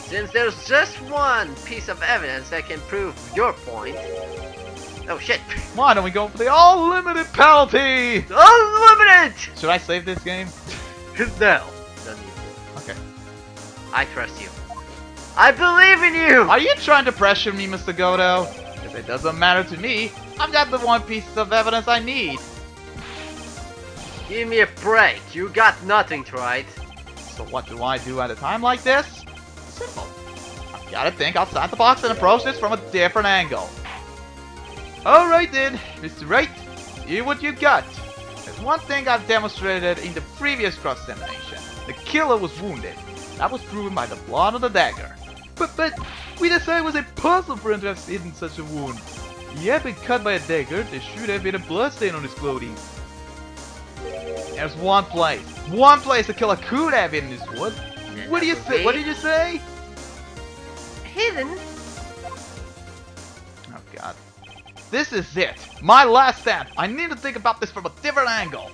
Since there's just one piece of evidence that can prove your point. Oh shit! Why don't we go for the unlimited penalty? Unlimited! Should I save this game? No. Don't need to. Okay. I trust you. I believe in you! Are you trying to pressure me, Mr. Godo? If it doesn't matter to me, I've got the one piece of evidence I need. Give me a break. You got nothing to write. So what do I do at a time like this? Simple. I've got to think outside the box and approach this from a different angle. Alright then, Mr. Wright, here's what you got. There's one thing I've demonstrated in the previous cross-examination. The killer was wounded. That was proven by the blood on the dagger. But, we decided it was impossible for him to have hidden such a wound. He had been cut by a dagger, there should have been a bloodstain on his clothing. There's one place the killer could have hidden his wound. What do you say? What did you say? Hidden? Oh god. This is it. My last stand. I need to think about this from a different angle.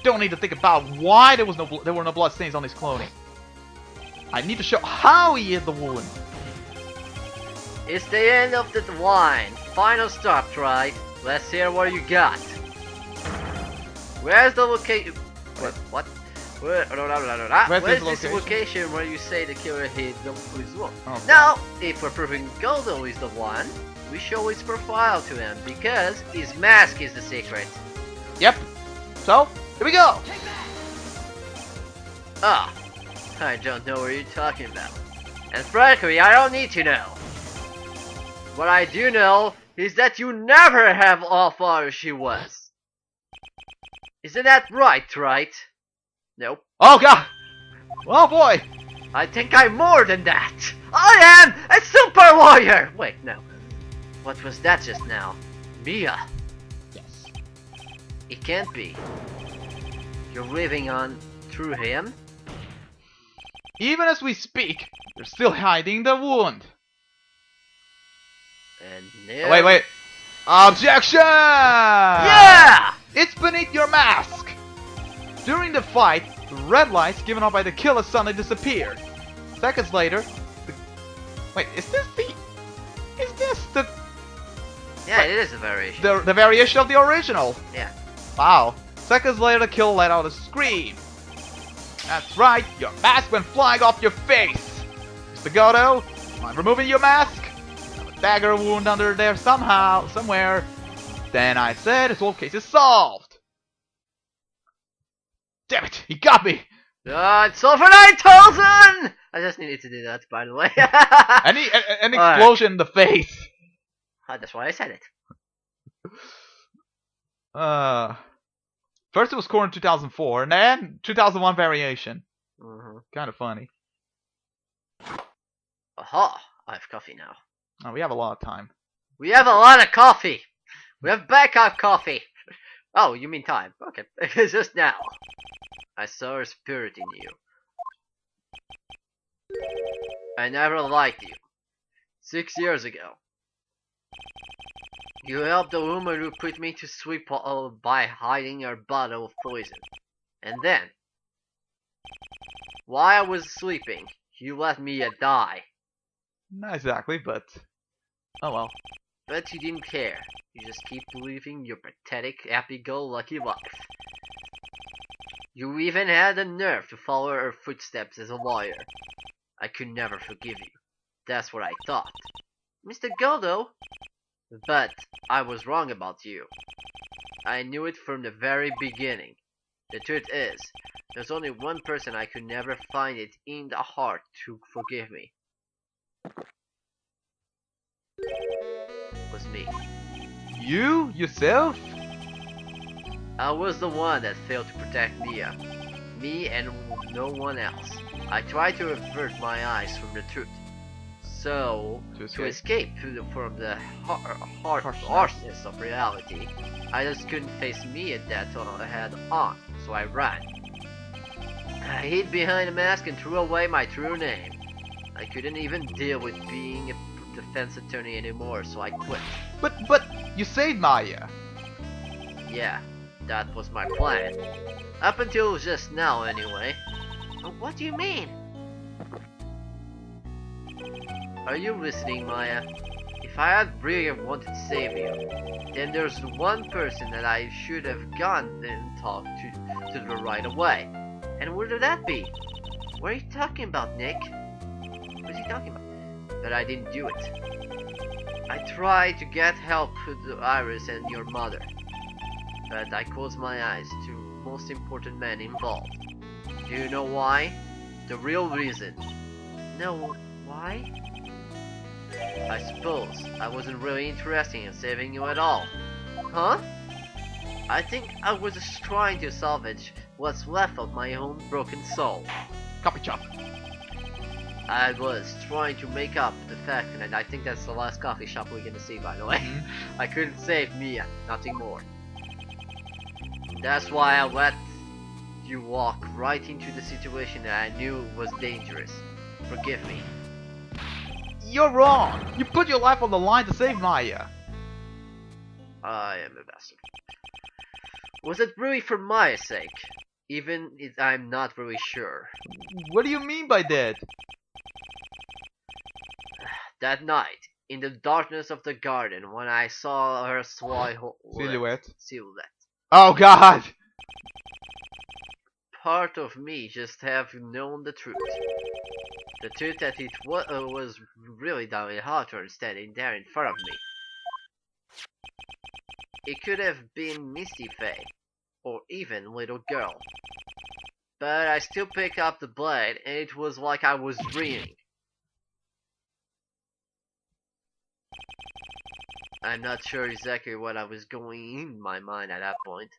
Don't need to think about why there were no blood stains on his clothing. I need to show how he hid the wound. It's the end of the line. Final stop, right? Let's hear what you got. Where's the location? What? Where's this location where you say the killer hid his wound? Oh, now, if we're proving Goldo is the one, we show his profile to him because his mask is the secret. Yep. So, here we go. Ah, I don't know what you're talking about. And frankly, I don't need to know. What I do know is that you never have all father she was. Isn't that right? Nope. Oh god! Oh boy! I think I'm more than that! I am a super warrior! Wait, no. What was that just now? Mia? Yes. It can't be. You're living on through him? Even as we speak, they're still hiding the wound. And Oh, wait. Objection! Yeah! It's beneath your mask! During the fight, the red lights given off by the killer suddenly disappeared. Seconds later, wait, is this the... Yeah, it is a variation. The variation of the original? Yeah. Wow. Seconds later, the killer let out a scream. That's right, your mask went flying off your face. Mr. Godo, mind removing your mask? Have a dagger wound under there somewhere. Then I said, this whole case is solved. Damn it, he got me! It's over 9,000! I just needed to do that, by the way. An explosion in the face. That's why I said it. First it was Core in 2004, and then 2001 variation. Kind of funny. Aha! I have coffee now. Oh, we have a lot of time. We have a lot of coffee! We have backup coffee! Oh, you mean time. Okay. Just now. I saw a spirit in you. I never liked you. 6 years ago. You helped a woman who put me to sleep by hiding her bottle of poison. And then, while I was sleeping, you let me die. Not exactly, but... oh well. But you didn't care. You just keep living your pathetic, happy-go-lucky life. You even had the nerve to follow her footsteps as a lawyer. I could never forgive you. That's what I thought. Mr. Goldo. But I was wrong about you. I knew it from the very beginning. The truth is, there's only one person I could never find it in the heart to forgive me. It was me. You? Yourself? I was the one that failed to protect Mia. Me and no one else. I tried to avert my eyes from the truth. So, to escape from the harshness of reality, I just couldn't face Mia that head on, so I ran. I hid behind a mask and threw away my true name. I couldn't even deal with being a defense attorney anymore, so I quit. But, you saved Maya. Yeah, that was my plan. Up until just now, anyway. What do you mean? Are you listening, Maya? If I had really wanted to save you, then there's one person that I should have gone and talked to the right away. And where would that be? What are you talking about, Nick? What is he talking about? But I didn't do it. I tried to get help with Iris and your mother, but I closed my eyes to the most important man involved. Do you know why? The real reason. No, why? I suppose I wasn't really interested in saving you at all. Huh? I think I was just trying to salvage what's left of my own broken soul. Copy chop. I was trying to make up the fact, and I think that's the last coffee shop we're gonna see, by the way. I couldn't save Mia, nothing more. That's why I let you walk right into the situation that I knew was dangerous. Forgive me. You're wrong! You put your life on the line to save Maya. I am a bastard. Was it really for Maya's sake? Even if I'm not really sure. What do you mean by that? That night, in the darkness of the garden, when I saw her silhouette. Oh God! Part of me just have known the truth. The truth that it was really Dolly Hawthorne standing there in front of me. It could have been Misty Faye, or even little girl. But I still picked up the blade, and it was like I was dreaming. I'm not sure exactly what I was going in my mind at that point.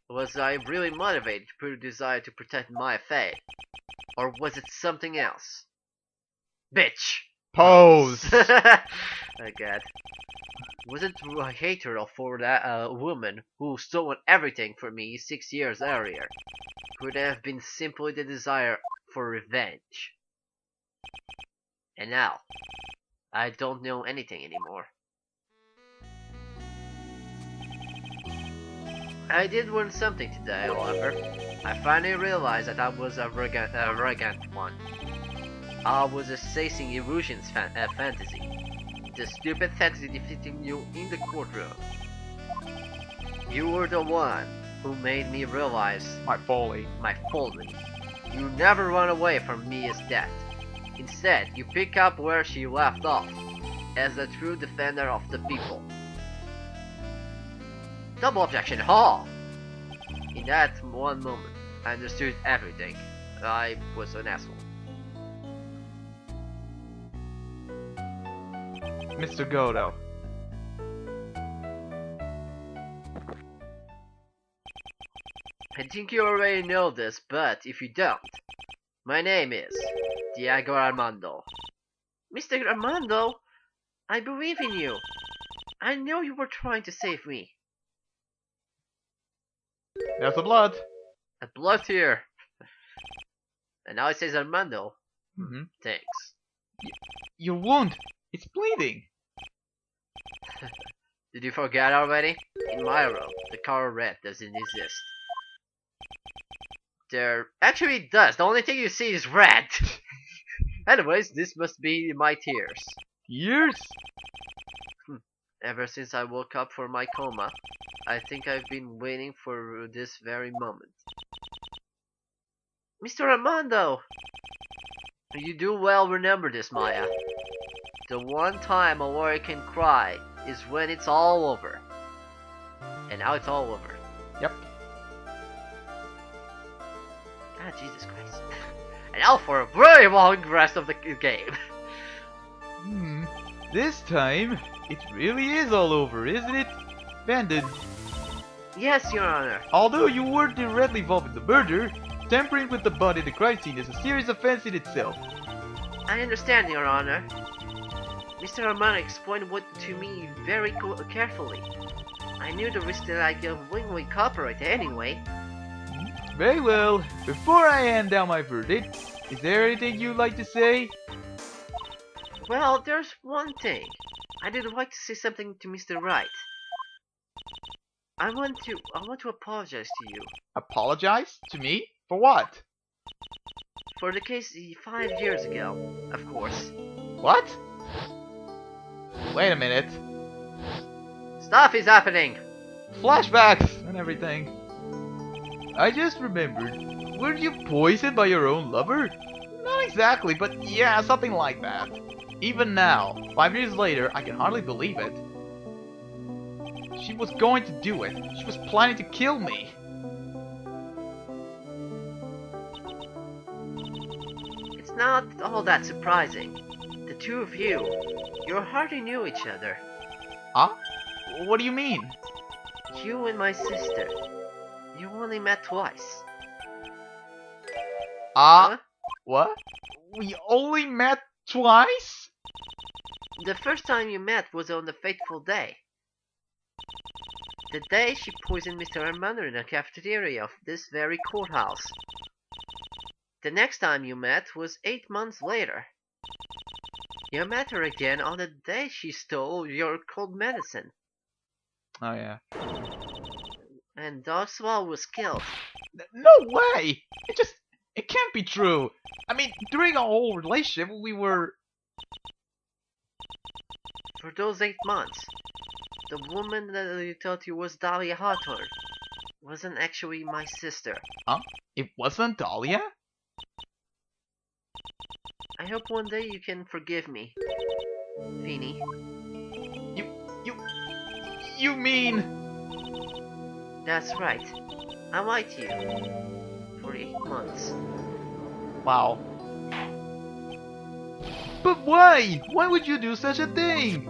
Was I really motivated to put a desire to protect my fate? Or was it something else? Bitch! Pose! Oh God. Was it a hatred for that woman who stole everything from me 6 years earlier? Could it have been simply the desire for revenge? And now, I don't know anything anymore. I did learn something today, however. I finally realized that I was a arrogant one. I was chasing illusions fantasy. The stupid fantasy defeating you in the courtroom. You were the one who made me realize my folly. You never run away from Mia's death. Instead, you pick up where she left off, as a true defender of the people. Double objection, ha! In that one moment, I understood everything. I was an asshole. Mr. Godo. I think you already know this, but if you don't, my name is Diego Armando. Mr. Armando, I believe in you. I know you were trying to save me. There's the blood. A blood here. And now it says Armando. Thanks. Your wound, it's bleeding. Did you forget already? In my room, the color red doesn't exist. There actually does. The only thing you see is red. Anyways, this must be my tears. Tears? Ever since I woke up from my coma, I think I've been waiting for this very moment. Mr. Armando! You do well remember this, Maya. The one time a warrior can cry is when it's all over. And now it's all over. Yep. Ah, Jesus Christ. And now for a very long rest of the game. This time, it really is all over, isn't it? Bandit. Yes, Your Honor. Although you weren't directly involved in the murder, tampering with the body at the crime scene is a serious offense in itself. I understand, Your Honor. Mr. Armando explained what to me very carefully. I knew the risk that I willingly cooperate anyway. Very well. Before I hand down my verdict, is there anything you'd like to say? Well, there's one thing. I did like to say something to Mr. Wright. I want to apologize to you. Apologize? To me? For what? For the case 5 years ago, of course. What? Wait a minute. Stuff is happening! Flashbacks and everything. I just remembered. Were you poisoned by your own lover? Not exactly, but yeah, something like that. Even now, 5 years later, I can hardly believe it. She was going to do it. She was planning to kill me. It's not all that surprising. The two of you hardly knew each other. Huh? What do you mean? You and my sister. You only met twice. Huh? What? We only met twice? The first time you met was on the fateful day. The day she poisoned Mr. Armando in the cafeteria of this very courthouse. The next time you met was 8 months later. You met her again on the day she stole your cold medicine. Oh yeah. And Oswald was killed. No way! It can't be true. I mean, during our whole relationship, we were... For those 8 months, the woman that you thought you was Dahlia Hawthorne wasn't actually my sister. Huh? It wasn't Dahlia? I hope one day you can forgive me, Feeny. You mean... That's right. I lied to you. For 8 months. Wow. But why? Why would you do such a thing?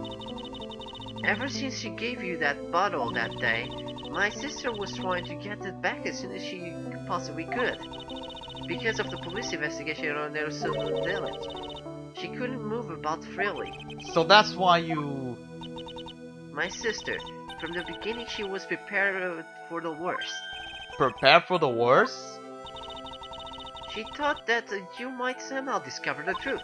Ever since she gave you that bottle that day, my sister was trying to get it back as soon as she possibly could. Because of the police investigation on their civil village, she couldn't move about freely. So that's why you... My sister, from the beginning she was prepared for the worst. Prepared for the worst? She thought that you might somehow discover the truth.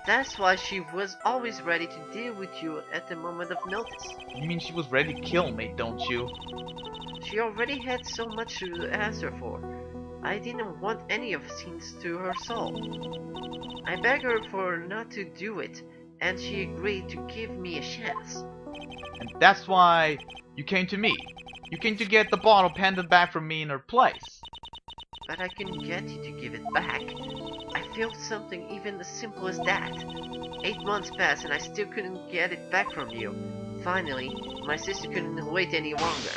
That's why she was always ready to deal with you at the moment of notice. You mean she was ready to kill me, don't you? She already had so much to answer for. I didn't want any of sins to her soul. I begged her for not to do it, and she agreed to give me a chance. And that's why you came to me. You came to get the bottle handed back from me in her place. But I couldn't get you to give it back. I felt something even as simple as that. 8 months passed and I still couldn't get it back from you. Finally, my sister couldn't wait any longer.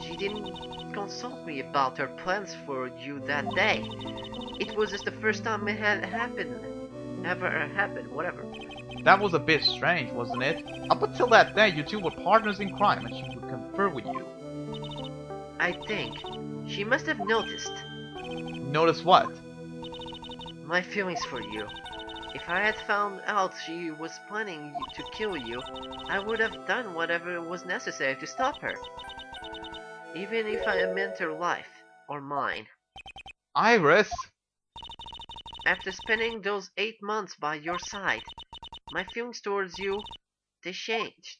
She didn't consult me about her plans for you that day. It was just the first time it had happened. Ever happened, whatever. That was a bit strange, wasn't it? Up until that day, you two were partners in crime and she would confer with you. I think she must have noticed. Notice what? My feelings for you. If I had found out she was planning to kill you, I would have done whatever was necessary to stop her. Even if I meant her life, or mine. Iris! After spending those 8 months by your side, my feelings towards you, they changed.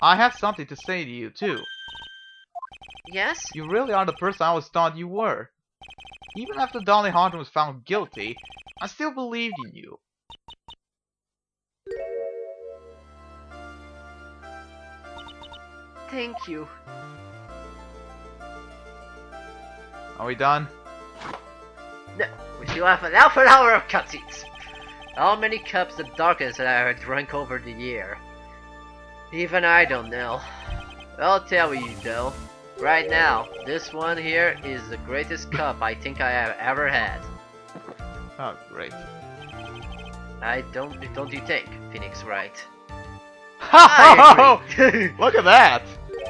I have something to say to you, too. Yes? You really are the person I always thought you were. Even after Dolly Hawthorne was found guilty, I still believed in you. Thank you. Are we done? No, we still have half an hour of cutscenes. How many cups of darkness have I drunk over the year? Even I don't know. I'll tell you though. Right now, this one here is the greatest cup I think I have ever had. Oh, great. Don't you think, Phoenix Wright? Ha! Look at that!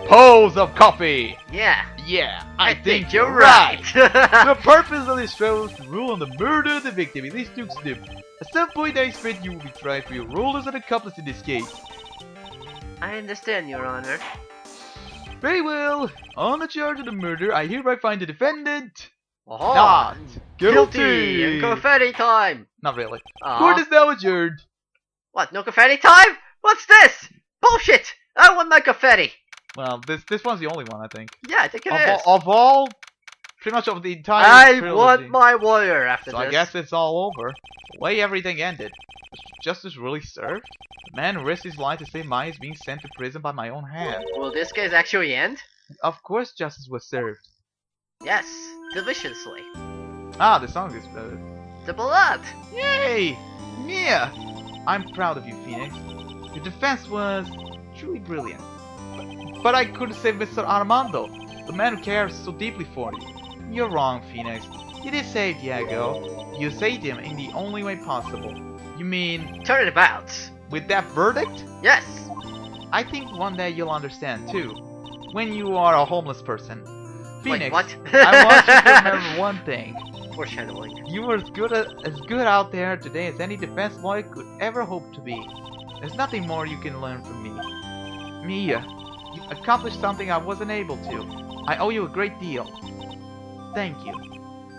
Pose of coffee! Yeah. Yeah, I think you're right. The purpose of this show is to rule on the murder of the victim, in this Duke's Snip. At some point I expect you will be tried for your role as an accomplice in this case. I understand, Your Honor. Very well. On the charge of the murder, I hereby find the defendant not guilty. And confetti time. Not really. Aww. Court is now adjourned. What? No confetti time? What's this? Bullshit! I want my confetti. Well, this one's the only one, I think. Yeah, I think it is. Of all, pretty much of the entire I trilogy. want my warrior after So this. I guess it's all over. The way everything ended. Was justice really served? The man who risked his life to save Maya is being sent to prison by my own hand. Will this case actually end? Of course justice was served. Yes, deliciously. Ah, the song is... The blood! Yay! Mia! I'm proud of you, Phoenix. Your defense was truly brilliant. But I couldn't save Mr. Armando, the man who cares so deeply for you. You're wrong, Phoenix. You did save Diego. You saved him in the only way possible. You mean... Turn it about. with that verdict? Yes! I think one day you'll understand, too. When you are a homeless person. Phoenix, Wait, what? I want you to remember one thing. Foreshadowing. You were as good out there today as any defense lawyer could ever hope to be. There's nothing more you can learn from me. Mia, you accomplished something I wasn't able to. I owe you a great deal. Thank you.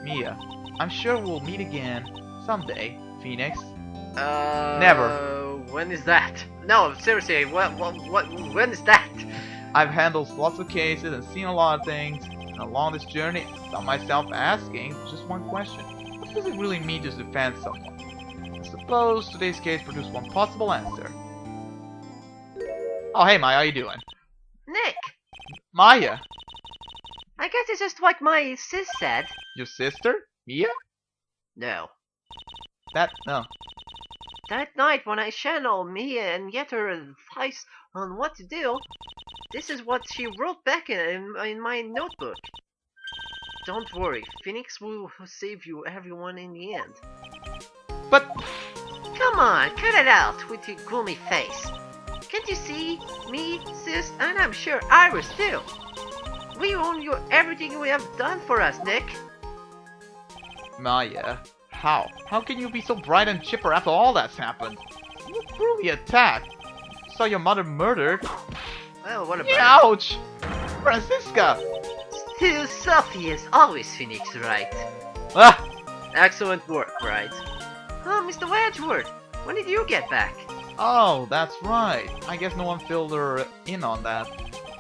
Mia, I'm sure we'll meet again someday, Phoenix. Never. When is that? No, seriously, when is that? I've handled lots of cases and seen a lot of things. And along this journey, I found myself asking just one question. What does it really mean to defend someone? I suppose today's case produced one possible answer. Oh, hey Maya, how you doing? Nick, Maya? I guess it's just like my sis said. Your sister? Mia? No. No. That night when I channeled Mia and get her advice on what to do, this is what she wrote back in my notebook. Don't worry, Phoenix will save you everyone in the end. But... Come on, cut it out with your gloomy face. Can't you see? Me, sis, and I'm sure Iris too. We owe you everything you have done for us, Nick. Maya, how? How can you be so bright and chipper after all that's happened? You were brutally attacked. You saw your mother murdered. Well, what about Ouch! Francisca! Still, Sophie is always Phoenix, right? Ah! Excellent work, right? Oh, Mr. Wedgwood, when did you get back? Oh, that's right. I guess no one filled her in on that.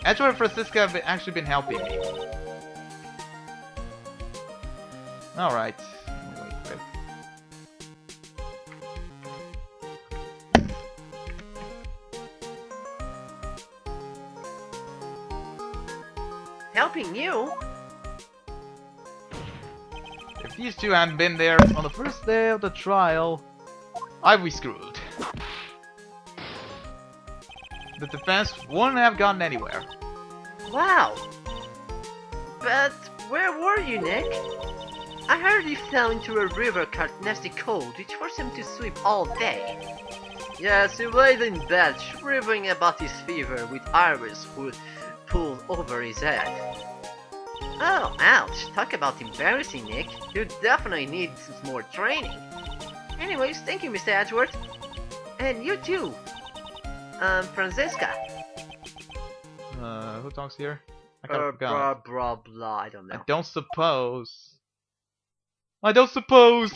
Edward and Francisca have actually been helping me. Alright. Wait. Helping you? If these two hadn't been there on the first day of the trial, I'd be screwed. The defense wouldn't have gotten anywhere. Wow. But where were you, Nick? I heard you fell into a river caught nasty cold, which forced him to sleep all day. Yes, he laid in bed, shivering about his fever, with Iris who pulled over his head. Oh, ouch. Talk about embarrassing, Nick. You definitely need some more training. Anyways, thank you, Mr. Edgeworth. And you too. Francisca. Who talks here? I kind of forgot. Blah, I don't know. I don't suppose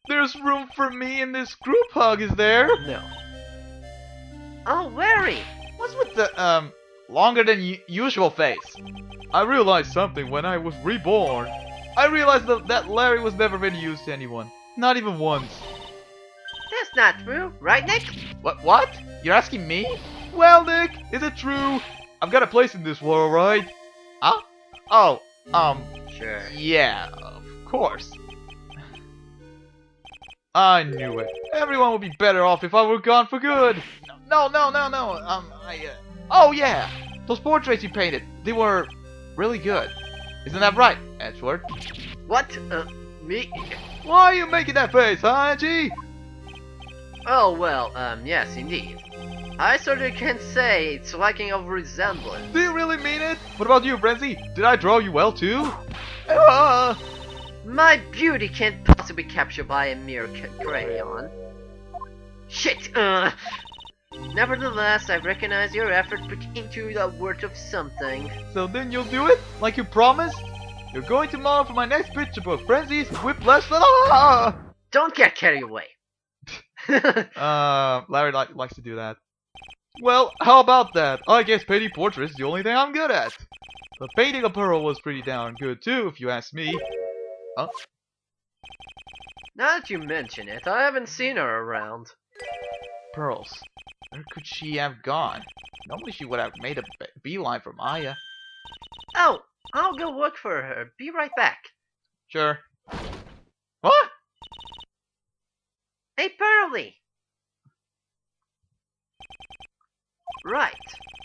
there's room for me in this group hug, is there? No. Oh, Larry! What's with the, longer than usual face? I realized something when I was reborn. I realized that Larry was never been used to anyone. Not even once. That's not true, right, Nick? What? You're asking me? Well, Nick, is it true? I've got a place in this world, right? Huh? Oh, Sure. yeah, of course. I knew it. Everyone would be better off if I were gone for good. No. Oh yeah, those portraits you painted, they were really good. Isn't that right, Edgeworth? What? Me? Why are you making that face, huh, Angie? Oh, well, yes, indeed. I certainly can't say it's lacking of resemblance. Do you really mean it? What about you, Brenzy? Did I draw you well, too? My beauty can't possibly be captured by a mere crayon. Shit, Nevertheless, I recognize your effort put into the worth of something. So then you'll do it? Like you promised? You're going to model for my next picture book, Frenzy's Whiplash. Don't get carried away. Larry likes to do that. Well, how about that? I guess painting portraits is the only thing I'm good at. The painting of Pearl was pretty darn good too, if you ask me. Oh, Now that you mention it, I haven't seen her around. Pearls. Where could she have gone? Normally she would have made a beeline for Maya. Oh, I'll go look for her. Be right back. Sure. What? Hey, Pearly! Right.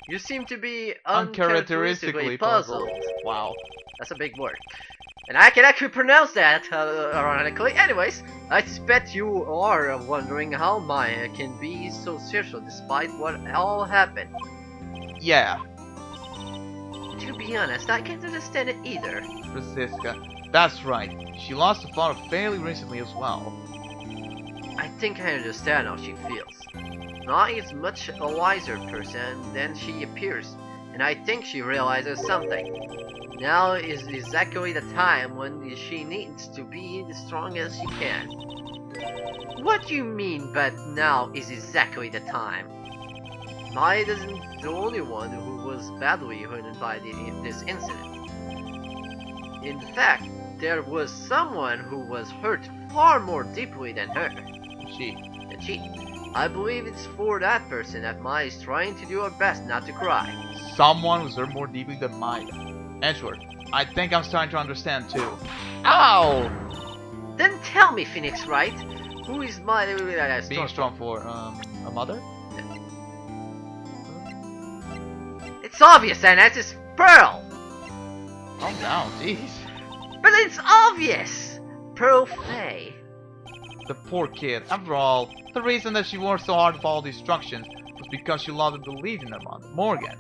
You seem to be uncharacteristically puzzled. Wow. That's a big word. And I can actually pronounce that, ironically. Anyways, I suspect you are wondering how Maya can be so social despite what all happened. Yeah. To be honest, I can't understand it either. Francisca. That's right. She lost a father fairly recently as well. I think I understand how she feels. Maya is much a wiser person than she appears, and I think she realizes something. Now is exactly the time when she needs to be as strong as she can. What do you mean, but now is exactly the time? Maya isn't the only one who was badly hurt by this incident. In fact, there was someone who was hurt far more deeply than her. She. I believe it's for that person that Maya is trying to do her best not to cry. Someone who's hurt more deeply than Maya. Edgeworth, I think I'm starting to understand too. Ow! Then tell me, Phoenix Wright, who is Maya being strong for? A mother? It's obvious, and that's his Pearl! Calm down, jeez. But it's obvious! Pearl Faye. The poor kid. After all, the reason that she worked so hard to follow the instructions was because she loved and believed in her mother, Morgan.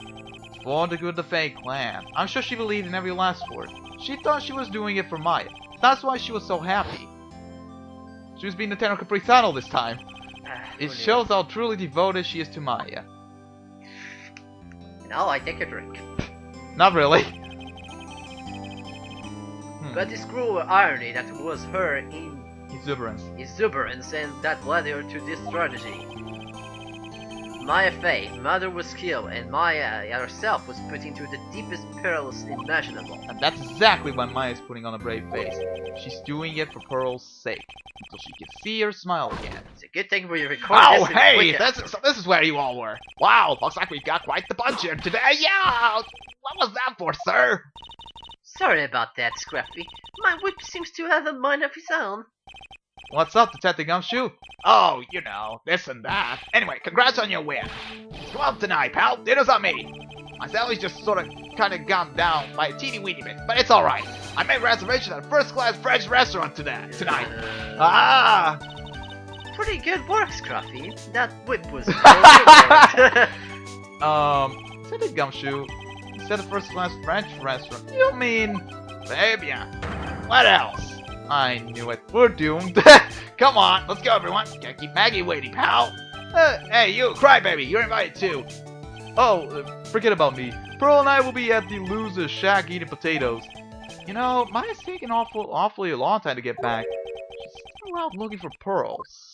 For the good of the Faye clan. I'm sure she believed in every last word. She thought she was doing it for Maya. That's why she was so happy. She was being the Tenor Capri-san all this time. It shows how truly devoted she is to Maya. Now I take a drink. Not really. But it's cruel irony that it was her exuberance and that led her to this strategy. Maya Faye, mother was killed, and Maya herself was put into the deepest perils imaginable. And that's exactly why Maya's putting on a brave face. She's doing it for Pearl's sake, until she can see her smile again. It's a good thing we recorded this. Oh, hey! This is where you all were. Wow, looks like we've got quite the bunch here today. Yeah! What was that for, sir? Sorry about that, Scruffy. My whip seems to have a mind of its own. What's up, Detective Gumshoe? Oh, you know, this and that. Anyway, congrats on your win. Go out tonight, pal. Dinner's on me. My salary's just sort of kind of gone down by a teeny weeny bit, but it's alright. I made reservations at a first-class French restaurant tonight. Ah! Pretty good work, Scruffy. That whip was Detective Gumshoe, you said a first-class French restaurant. You mean... Baby, what else? I knew it. We're doomed. Come on, let's go, everyone. Can't keep Maggie waiting, pal. Hey, you, Crybaby, you're invited too. Oh, forget about me. Pearl and I will be at the loser's shack eating potatoes. You know, Maya's taking awfully a long time to get back. She's still out looking for pearls.